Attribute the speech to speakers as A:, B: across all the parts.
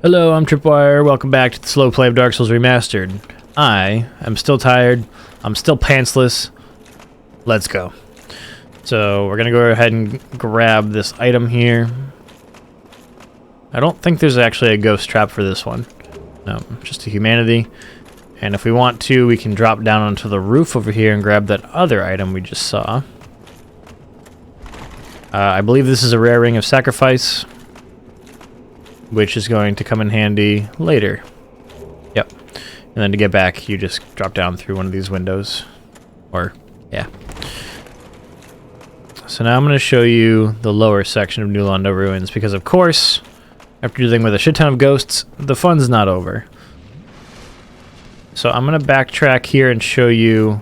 A: Hello, I'm Tripwire. Welcome back to the slow play of Dark Souls Remastered. I am still tired. I'm still pantsless. Let's go. So we're gonna go ahead and grab this item here. I don't think there's actually a ghost trap for this one. No, just a humanity. And if we want to, we can drop down onto the roof over here and grab that other item we just saw. I believe this is a rare ring of sacrifice, which is going to come in handy later. Yep. And then to get back, you just drop down through one of these windows. Or, yeah. So now I'm going to show you the lower section of New Londo Ruins, because of course, after dealing with a shit ton of ghosts, the fun's not over. So I'm going to backtrack here and show you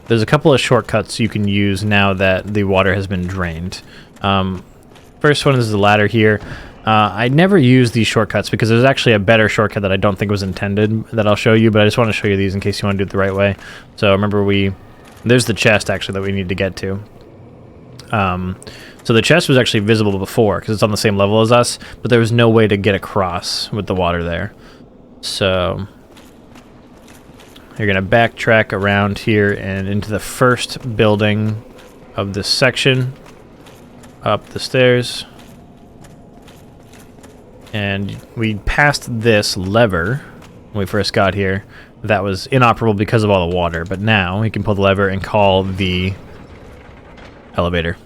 A: there's a couple of shortcuts you can use now that the water has been drained. First one is the ladder here. I never use these shortcuts because there's actually a better shortcut that I don't think was intended that I'll show you, but I just want to show you these in case you want to do it the right way. So remember there's the chest actually that we need to get to. So the chest was actually visible before because it's on the same level as us, but there was no way to get across with the water there. So you're going to backtrack around here and into the first building of this section, up the stairs. And we passed this lever when we first got here. That was inoperable because of all the water, but now we can pull the lever and call the elevator.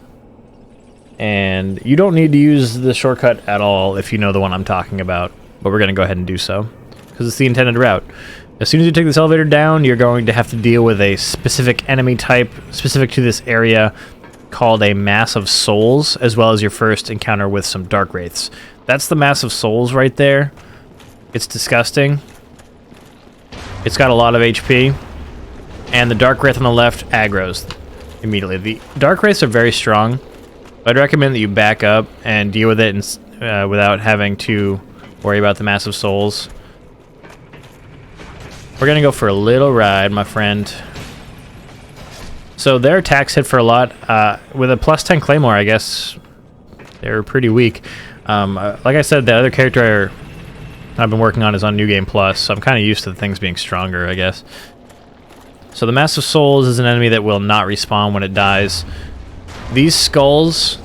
A: And you don't need to use the shortcut at all if you know the one I'm talking about, but we're going to go ahead and do so because it's the intended route. As soon as you take this elevator down, you're going to have to deal with a specific enemy type specific to this area called a Mass of Souls, as well as your first encounter with some Dark Wraiths. That's the Mass of Souls right there. It's disgusting. It's got a lot of HP. And the Dark Wraith on the left aggroes immediately. The Dark Wraiths are very strong. I'd recommend that you back up and deal with it without having to worry about the Mass of Souls. We're going to go for a little ride, my friend. So their attacks hit for a lot. With a plus 10 Claymore, I guess they're pretty weak. Like I said, the other character I've been working on is on New Game Plus, so I'm kind of used to the things being stronger, I guess. So the Mass of Souls is an enemy that will not respawn when it dies. These skulls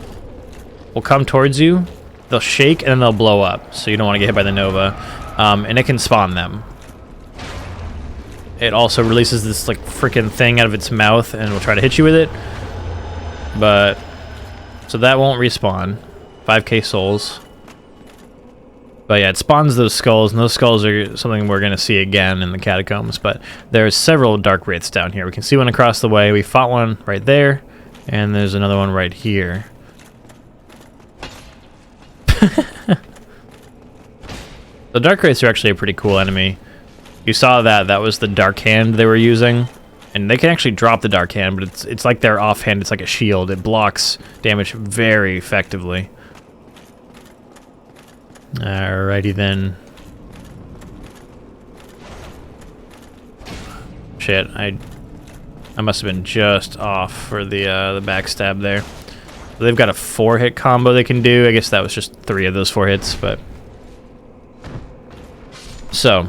A: will come towards you, they'll shake, and then they'll blow up, so you don't want to get hit by the Nova. And it can spawn them. It also releases this like freaking thing out of its mouth and will try to hit you with it. But so that won't respawn. 5k souls. But yeah, it spawns those skulls, and those skulls are something we're going to see again in the catacombs. But there's several Dark Wraiths down here. We can see one across the way. We fought one right there, and there's another one right here. The Dark Wraiths are actually a pretty cool enemy. You saw that was the Dark Hand they were using, and they can actually drop the Dark Hand, but it's like their offhand. It's like a shield. It blocks damage very effectively. Alrighty then. Shit, I must have been just off for the backstab there. They've got a 4-hit combo they can do. I guess that was just 3 of those 4 hits, but so.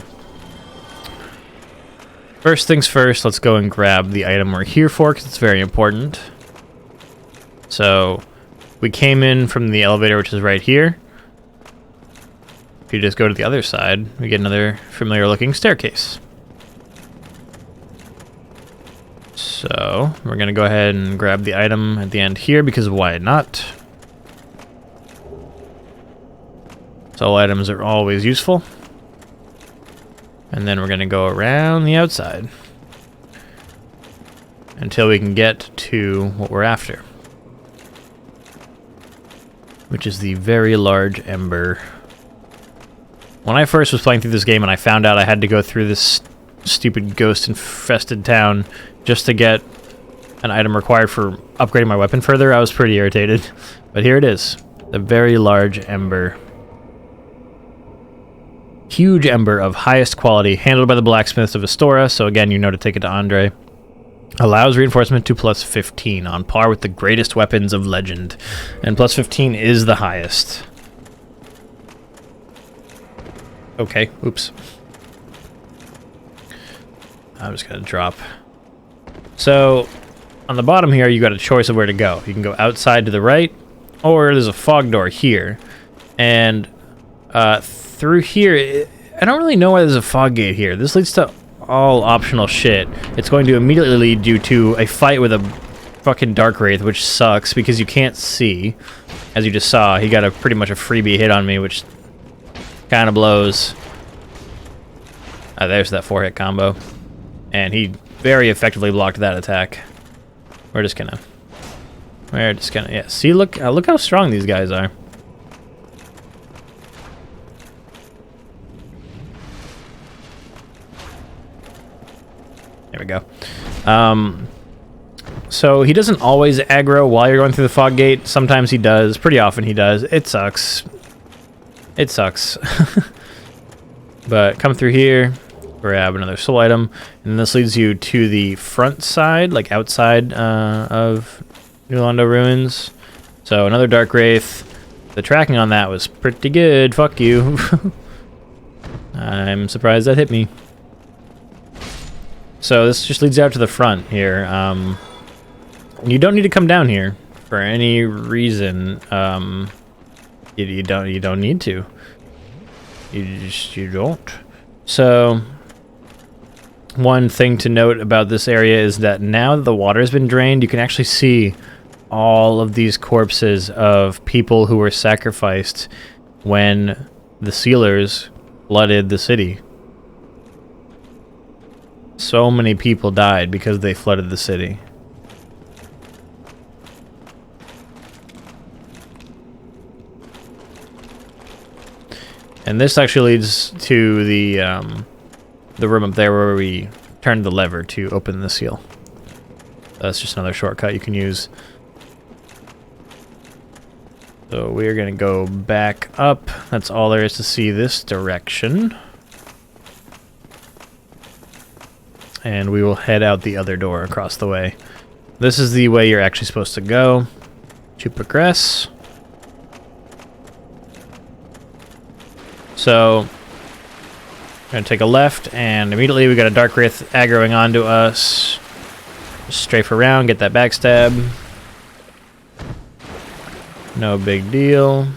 A: First things first, let's go and grab the item we're here for, because it's very important. So, we came in from the elevator, which is right here. If you just go to the other side, we get another familiar-looking staircase. So, we're going to go ahead and grab the item at the end here, because why not? Soul items are always useful. And then we're going to go around the outside until we can get to what we're after, which is the very large ember. When I first was playing through this game and I found out I had to go through this stupid ghost-infested town just to get an item required for upgrading my weapon further, I was pretty irritated. But here it is, the very large ember. Huge ember of highest quality, handled by the blacksmiths of Astora, so again, you know to take it to Andre. Allows reinforcement to plus 15, on par with the greatest weapons of legend. And plus 15 is the highest. Okay, oops. I'm just gonna drop. So, on the bottom here, you got a choice of where to go. You can go outside to the right, or there's a fog door here. And through here, I don't really know why there's a fog gate here. This leads to all optional shit. It's going to immediately lead you to a fight with a fucking Dark Wraith, which sucks because you can't see. As you just saw, he got a pretty much a freebie hit on me, which kind of blows. There's that 4-hit combo. And he very effectively blocked that attack. We're just gonna, yeah, see, look how strong these guys are. There we go. So he doesn't always aggro while you're going through the fog gate. Sometimes he does. Pretty often he does. It sucks. It sucks. But come through here, grab another soul item, and this leads you to the front side, like outside of New Londo Ruins. So another Dark Wraith. The tracking on that was pretty good. Fuck you. I'm surprised that hit me. So this just leads out to the front here. You don't need to come down here for any reason. You don't need to. You don't. So one thing to note about this area is that now that the water has been drained, you can actually see all of these corpses of people who were sacrificed when the sealers flooded the city. So many people died because they flooded the city. And this actually leads to the room up there where we turned the lever to open the seal. That's just another shortcut you can use. So we're going to go back up. That's all there is to see this direction. And we will head out the other door across the way. This is the way you're actually supposed to go to progress. So, we're going to take a left, and immediately we got a Dark Wraith aggroing onto us. Just strafe around, get that backstab. No big deal.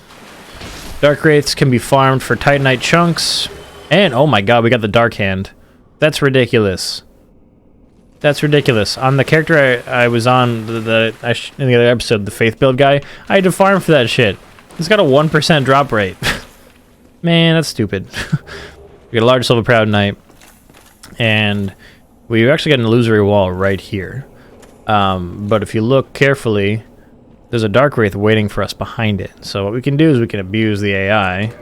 A: Dark Wraiths can be farmed for Titanite chunks. And, oh my god, we got the Dark Hand. That's ridiculous. That's ridiculous. On the character I was on in the other episode, the Faith Build guy, I had to farm for that shit. It's got a 1% drop rate. Man, that's stupid. We got a large silver proud knight, and we actually got an illusory wall right here. But if you look carefully, there's a Dark Wraith waiting for us behind it. So what we can do is we can abuse the AI,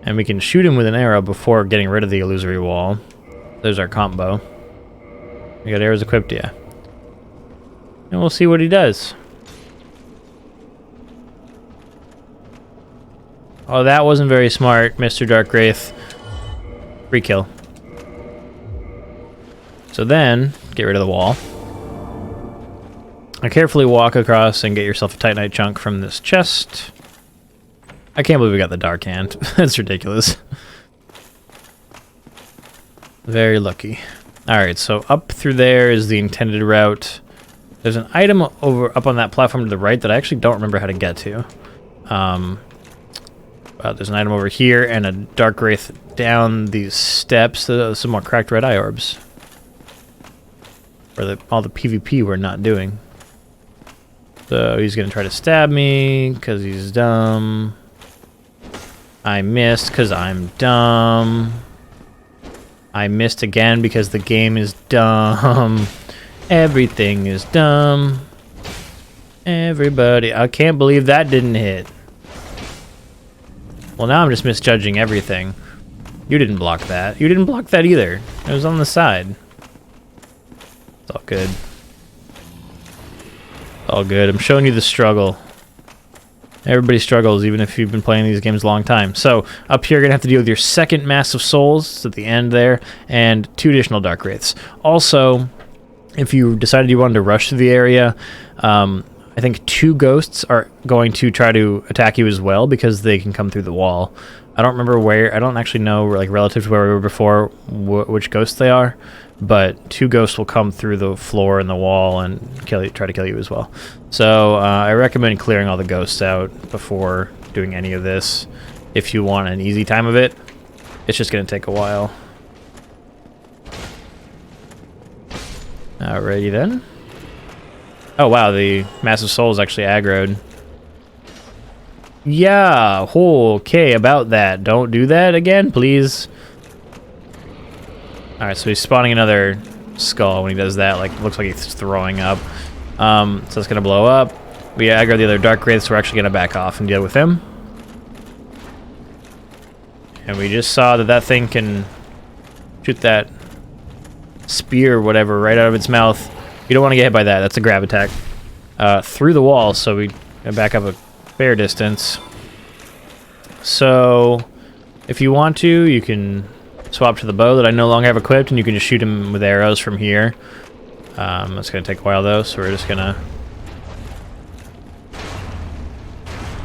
A: and we can shoot him with an arrow before getting rid of the illusory wall. There's our combo. We got arrows equipped, yeah. And we'll see what he does. Oh, that wasn't very smart, Mr. Dark Wraith. Free kill. So then, get rid of the wall. Now carefully walk across and get yourself a Titanite chunk from this chest. I can't believe we got the Dark Hand. That's ridiculous. Very lucky. Alright, so up through there is the intended route. There's an item up on that platform to the right that I actually don't remember how to get to. There's an item over here and a Dark Wraith down these steps. Some more cracked red eye orbs. For all the PvP we're not doing. So he's going to try to stab me because he's dumb. I missed because I'm dumb. I missed again because the game is dumb. Everything is dumb. Everybody. I can't believe that didn't hit. Well, now I'm just misjudging everything. You didn't block that. You didn't block that either. It was on the side. It's all good. It's all good. I'm showing you the struggle. Everybody struggles, even if you've been playing these games a long time. So, up here, you're going to have to deal with your second Mass of Souls at the end there, and 2 additional Dark Wraiths. Also, if you decided you wanted to rush through the area, I think 2 ghosts are going to try to attack you as well, because they can come through the wall. I don't remember where. I don't actually know, like, relative to where we were before, which ghosts they are. But 2 ghosts will come through the floor and the wall and kill you, try to kill you as well. So I recommend clearing all the ghosts out before doing any of this. If you want an easy time of it, it's just going to take a while. Alrighty then. Oh wow, the massive soul is actually aggroed. Yeah, okay, about that. Don't do that again, please. Alright, so he's spawning another skull when he does that. Like, looks like he's throwing up. So it's gonna blow up. We aggro the other dark wraiths, so we're actually gonna back off and deal with him. And we just saw that that thing can shoot that spear or whatever right out of its mouth. You don't want to get hit by that. That's a grab attack. Through the wall, so we back up a fair distance. So if you want to, you can swap to the bow that I no longer have equipped, and you can just shoot him with arrows from here. That's going to take a while though, so we're just going to...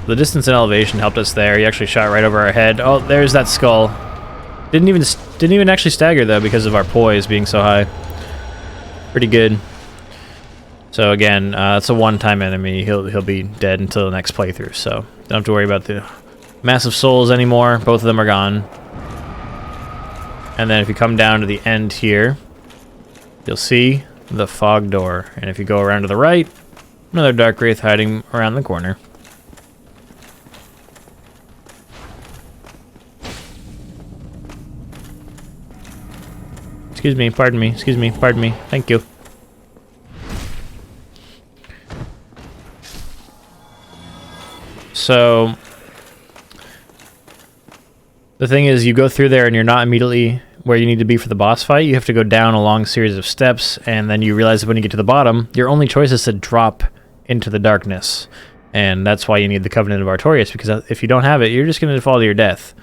A: The distance and elevation helped us there. He actually shot right over our head. Oh, there's that skull. Didn't even actually stagger though because of our poise being so high. Pretty good. So again, it's a one-time enemy. He'll be dead until the next playthrough. So don't have to worry about the massive souls anymore. Both of them are gone. And then if you come down to the end here, you'll see the fog door. And if you go around to the right, another dark wraith hiding around the corner. Excuse me, pardon me, excuse me, pardon me, thank you. So, the thing is, you go through there and you're not immediately where you need to be for the boss fight. You have to go down a long series of steps, and then you realize that when you get to the bottom, your only choice is to drop into the darkness. And that's why you need the Covenant of Artorias, because if you don't have it, you're just going to fall to your death.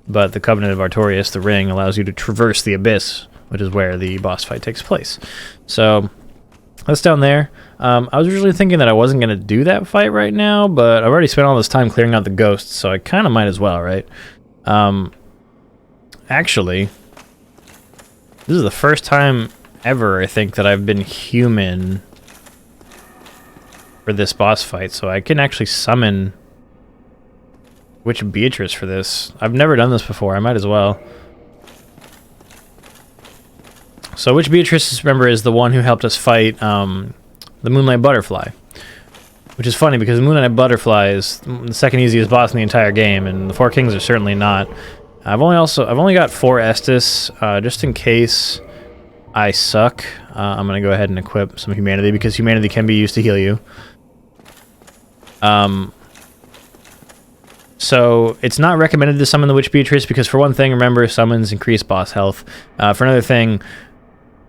A: But the Covenant of Artorias, the ring, allows you to traverse the abyss, which is where the boss fight takes place. So that's down there. I was originally thinking that I wasn't going to do that fight right now, but I've already spent all this time clearing out the ghosts, so I kind of might as well, right? Actually, this is the first time ever, I think, that I've been human for this boss fight, so I can actually summon Witch Beatrice for this. I've never done this before. I might as well. So Witch Beatrice, remember, is the one who helped us fight the Moonlight Butterfly. Which is funny, because the Moonlight Butterfly is the second easiest boss in the entire game, and the Four Kings are certainly not. I've only got 4 Estus, just in case I suck. I'm gonna go ahead and equip some Humanity, because Humanity can be used to heal you. So it's not recommended to summon the Witch Beatrice, because for one thing, remember, summons increase boss health. For another thing,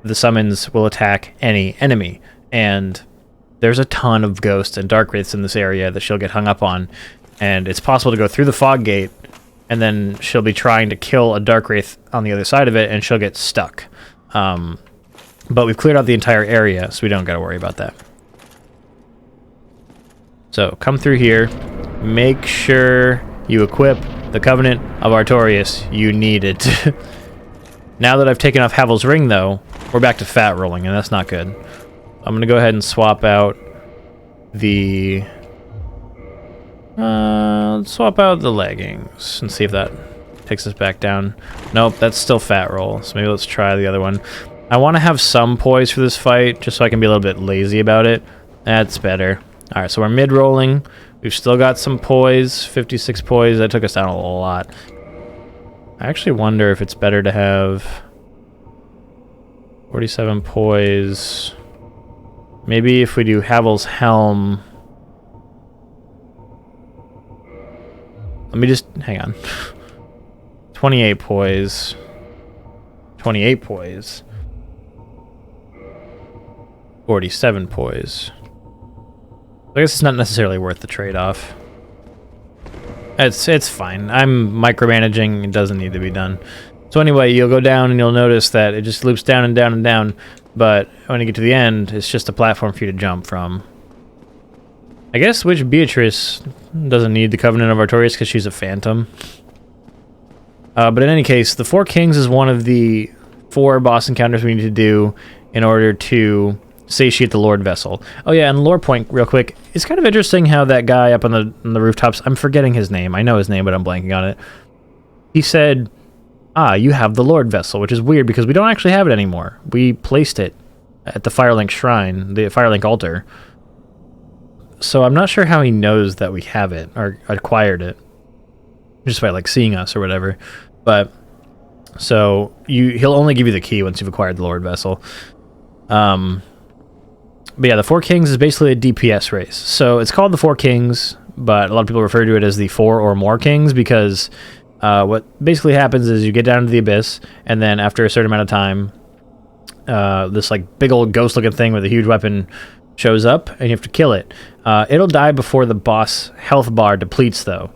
A: the summons will attack any enemy, and there's a ton of ghosts and dark wraiths in this area that she'll get hung up on, and it's possible to go through the fog gate, and then she'll be trying to kill a dark wraith on the other side of it, and she'll get stuck. But we've cleared out the entire area, so we don't got to worry about that. So come through here, make sure you equip the Covenant of Artorias. You need it. Now that I've taken off Havel's ring, though, we're back to fat rolling, and that's not good. I'm gonna go ahead and swap out the leggings and see if that takes us back down. Nope, that's still fat roll, so maybe let's try the other one. I want to have some poise for this fight, just so I can be a little bit lazy about it. That's better. Alright, so we're mid-rolling. We've still got some poise, 56 poise. That took us down a lot. I actually wonder if it's better to have 47 poise. Maybe if we do Havel's helm. Let me just hang on. 28 poise. 28 poise. 47 poise. I guess it's not necessarily worth the trade-off. It's fine. I'm micromanaging. It doesn't need to be done. So anyway, you'll go down and you'll notice that it just loops down and down and down. But when you get to the end, it's just a platform for you to jump from. I guess Witch Beatrice doesn't need the Covenant of Artorias because she's a phantom. But in any case, the Four Kings is one of the 4 boss encounters we need to do in order to satiate the Lord Vessel. Oh yeah, and lore point real quick. It's kind of interesting how that guy up on the rooftops, I'm forgetting his name. I know his name, but I'm blanking on it. He said, you have the Lord Vessel, which is weird because we don't actually have it anymore. We placed it at the Firelink Shrine, the Firelink Altar. So I'm not sure how he knows that we have it or acquired it. Just by like seeing us or whatever. But so he'll only give you the key once you've acquired the Lord Vessel. But yeah, the Four Kings is basically a DPS race. So it's called the Four Kings, but a lot of people refer to it as the 4 or more Kings because what basically happens is you get down to the abyss, and then after a certain amount of time, this like big old ghost-looking thing with a huge weapon shows up, and you have to kill it. It'll die before the boss health bar depletes, though.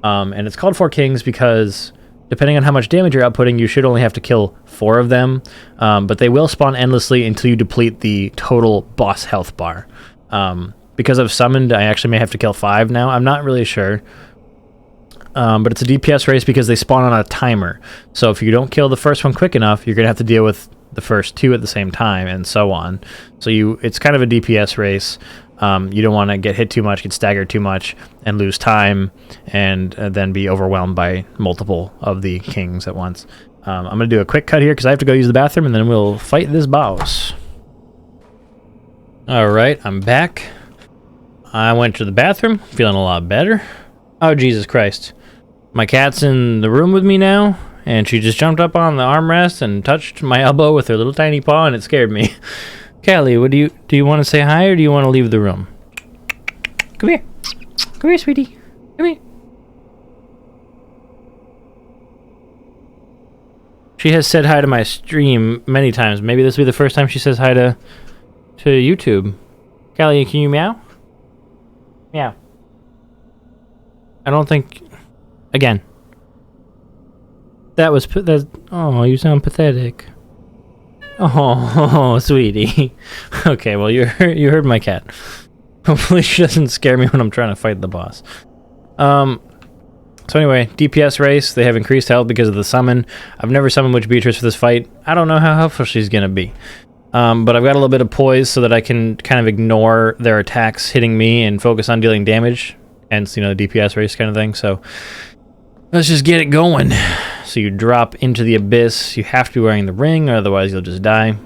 A: And it's called Four Kings because depending on how much damage you're outputting, you should only have to kill 4 of them, but they will spawn endlessly until you deplete the total boss health bar. Because I've summoned, I actually may have to kill 5 now. I'm not really sure. But it's a DPS race because they spawn on a timer. So if you don't kill the first one quick enough, you're going to have to deal with the first 2 at the same time, and so on. So it's kind of a DPS race. You don't want to get hit too much, get staggered too much, and lose time, and then be overwhelmed by multiple of the kings at once. I'm going to do a quick cut here because I have to go use the bathroom, and then we'll fight this boss. Alright, I'm back. I went to the bathroom, feeling a lot better. Oh, Jesus Christ. My cat's in the room with me now, and she just jumped up on the armrest and touched my elbow with her little tiny paw, and it scared me. Callie, what do you want to say hi, or do you want to leave the room? Come here. Come here, sweetie. Come here. She has said hi to my stream many times. Maybe this will be the first time she says hi to YouTube. Callie, can you meow? Meow. I don't think... Again. Oh, you sound pathetic. Oh, sweetie. Okay, well, you heard my cat. Hopefully she doesn't scare me when I'm trying to fight the boss. So anyway, DPS race. They have increased health because of the summon. I've never summoned Witch Beatrice for this fight. I don't know how helpful she's going to be. But I've got a little bit of poise so that I can kind of ignore their attacks hitting me and focus on dealing damage. Hence, the DPS race kind of thing. So let's just get it going. So you drop into the abyss. You have to be wearing the ring, or otherwise you'll just die.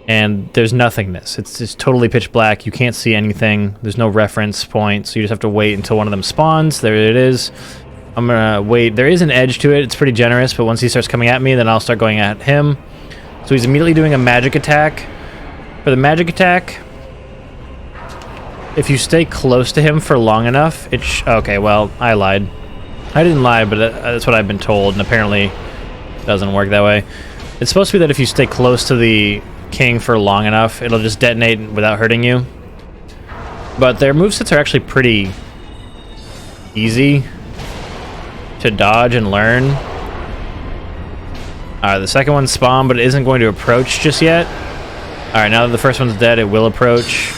A: And there's nothingness. It's just totally pitch black. You can't see anything. There's no reference point, so you just have to wait until one of them spawns. There it is. I'm gonna wait. There is an edge to it. It's pretty generous, but once he starts coming at me, then I'll start going at him. So he's immediately doing a magic attack. For the magic attack, if you stay close to him for long enough, okay, well, I lied. I didn't lie, but that's what I've been told, and apparently it doesn't work that way. It's supposed to be that if you stay close to the king for long enough, it'll just detonate without hurting you. But their movesets are actually pretty easy to dodge and learn. Alright, the second one spawned, but it isn't going to approach just yet. Alright, now that the first one's dead, it will approach.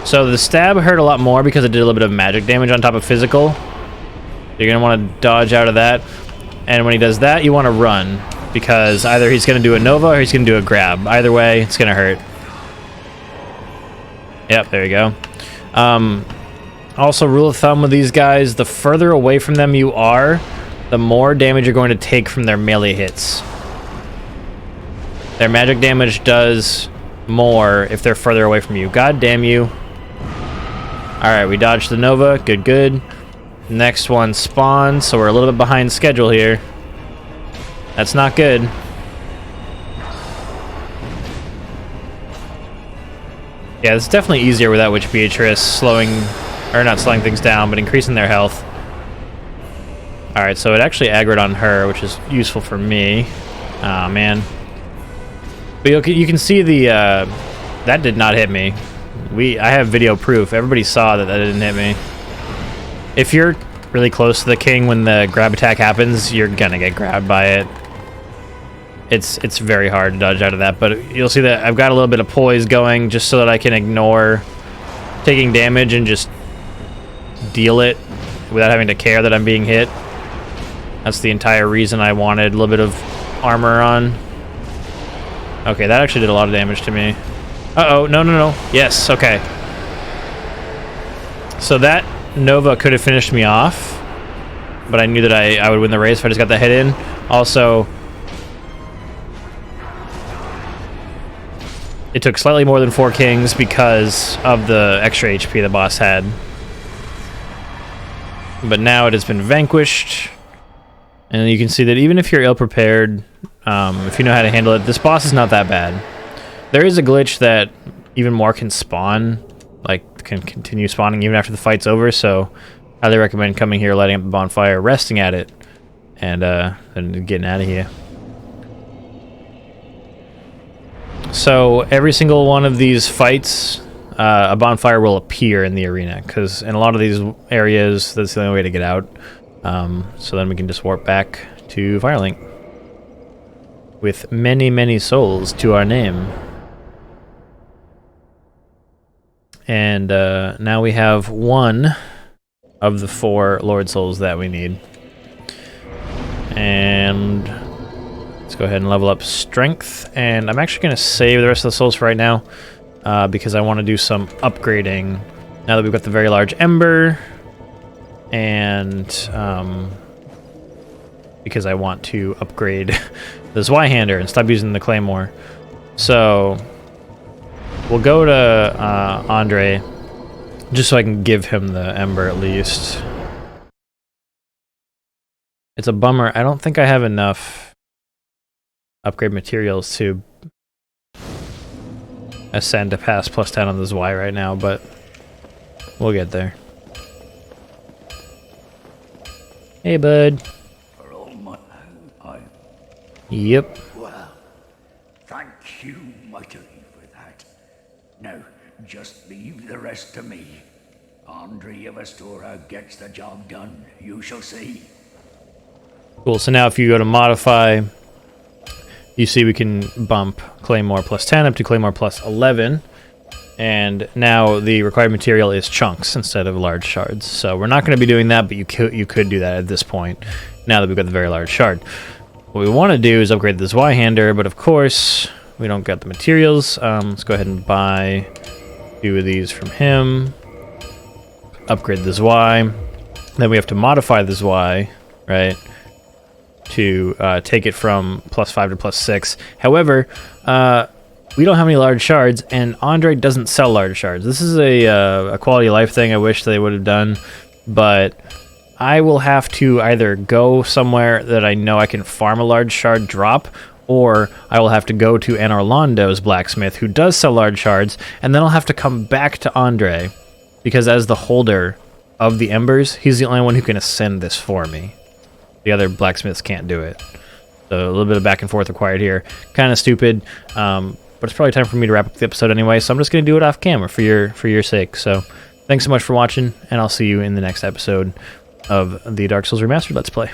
A: So the stab hurt a lot more because it did a little bit of magic damage on top of physical. You're going to want to dodge out of that. And when he does that, you want to run. Because either he's going to do a Nova or he's going to do a grab. Either way, it's going to hurt. Yep, there you go. Also, rule of thumb with these guys, the further away from them you are, the more damage you're going to take from their melee hits. Their magic damage does more if they're further away from you. God damn you. Alright, we dodged the Nova. Good, good. Next one spawns, so we're a little bit behind schedule here. That's not good. Yeah, it's definitely easier without Witch Beatrice not slowing things down, but increasing their health. Alright, so it actually aggroed on her, which is useful for me. Aw, man. But you can see that did not hit me. I have video proof. Everybody saw that didn't hit me. If you're really close to the king when the grab attack happens, you're gonna get grabbed by it. It's very hard to dodge out of that, but you'll see that I've got a little bit of poise going just so that I can ignore taking damage and just deal it without having to care that I'm being hit. That's the entire reason I wanted a little bit of armor on. Okay, that actually did a lot of damage to me. Uh-oh, no, no, no. Yes, okay. So that Nova could have finished me off, but I knew that I would win the race if I just got the hit in. Also, it took slightly more than 4 kings because of the extra HP the boss had. But now it has been vanquished. And you can see that even if you're ill-prepared, if you know how to handle it, this boss is not that bad. There is a glitch that even more can spawn, like can continue spawning even after the fight's over, so I highly recommend coming here, lighting up the bonfire, resting at it, and then getting out of here. So every single one of these fights, a bonfire will appear in the arena, because in a lot of these areas, that's the only way to get out. So then we can just warp back to Firelink with many, many souls to our name. And now we have 1 of the 4 Lord Souls that we need. And let's go ahead and level up Strength. And I'm actually going to save the rest of the souls for right now, because I want to do some upgrading now that we've got the very large Ember. And because I want to upgrade the Zweihander and stop using the Claymore. So we'll go to Andre, just so I can give him the Ember at least. It's a bummer. I don't think I have enough upgrade materials to ascend to pass +10 on the Zwei right now, but we'll get there. Hey, bud. Yep.
B: Well, thank you mightily for that. Now, just leave the rest to me. Andre of Astora gets the job done. You shall see.
A: Cool. So now if you go to modify, you see we can bump Claymore +10 up to Claymore +11. And now the required material is chunks instead of large shards. So we're not going to be doing that, but you could do that at this point, now that we've got the very large shard. What we want to do is upgrade the Zweihander, but of course, we don't got the materials. Let's go ahead and buy 2 of these from him. Upgrade the Zwei. Then we have to modify the Zwei, right, to take it from +5 to +6. However, we don't have any large shards, and Andre doesn't sell large shards. This is a quality of life thing I wish they would have done, but I will have to either go somewhere that I know I can farm a large shard drop, or I will have to go to Anorlando's blacksmith, who does sell large shards, and then I'll have to come back to Andre, because as the holder of the embers, he's the only one who can ascend this for me. The other blacksmiths can't do it. So a little bit of back and forth required here. Kind of stupid. But it's probably time for me to wrap up the episode anyway, so I'm just going to do it off camera for your sake. So thanks so much for watching, and I'll see you in the next episode of the Dark Souls Remastered Let's Play.